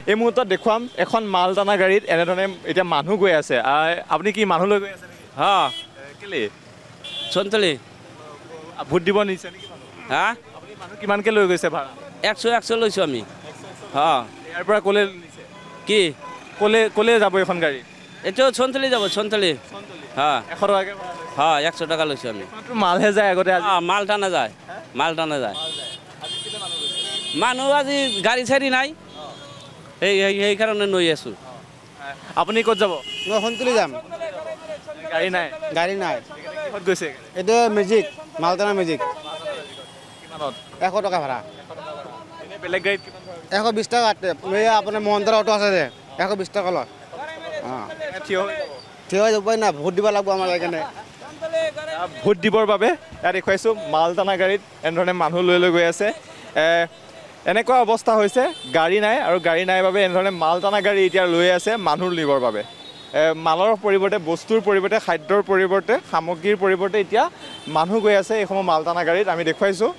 এই মুহূৰ্তত দেখুৱাম এখন মাল টানা গাড়ীত এনেধৰণে এতিয়া মানুহ গৈ আছে। আপুনি কি মানুহ লৈ গৈ আছে নেকি? হ্যাঁ কেলে সন্তলি ভোট দিব নিছে নেকি মানুহ? হ্যাঁ আপুনি মানুহ কিমানকে লৈ গৈছে ভাড়া? 100 লৈছোঁ আমি। হ্যাঁ ইয়াৰ পৰা ক'লে নিছে? কি ক'লে যাব এখন গাড়ী? এইটো সন্তলি যাব সন্তলি। হ্যাঁ 100 টকাকে ভাড়া লৈছে। হ্যাঁ 100 টাকা লৈছোঁ আমি। মাত্ৰ মালহে যায় আগতে আজি হ্যাঁ মাল টানা যায় মাল টানা যায়। কেতিয়া মানুহ গৈছে? মানুহ আজি গাড়ী চাড়ী নাই সেইকাৰণে লৈ আছোঁ। আপুনি ক'ত যাব? মই সন্তুলি যাম, গাড়ী নাই। গাড়ী নাই। ক'ত গৈছে? এইটো মেজিক, মালটানা মেজিক, কিমানত? 100 টকা ভাড়া। এনে বেলেগ গাড়ীত কিমান ভাড়া? 120 টকা। এই আপোনাৰ মহন্তৰ অটো আছে যে 120 টকা লয়। অঁ থিয় হৈ যাব। থিয় হৈ উপায় নাই, ভোট দিব লাগিব আমাৰ সেইকাৰণে। ভোট দিবৰ বাবে ইয়াত দেখুৱাইছোঁ মাল টানা গাড়ীত এনেধৰণে মানুহ লৈ গৈ আছে। এনেকুৱা অৱস্থা হৈছে, গাড়ী নাই আৰু গাড়ী নাই বাবে এনেধৰণে মাল টানা গাড়ী এতিয়া লৈ আছে মানুহ নিবৰ বাবে। মালৰ পৰিৱৰ্তে, বস্তুৰ পৰিৱৰ্তে, খাদ্যৰ পৰিৱৰ্তে, সামগ্ৰীৰ পৰিৱৰ্তে এতিয়া মানুহ গৈ আছে এইসমূহ মাল টানা গাড়ীত। আমি দেখুৱাইছোঁ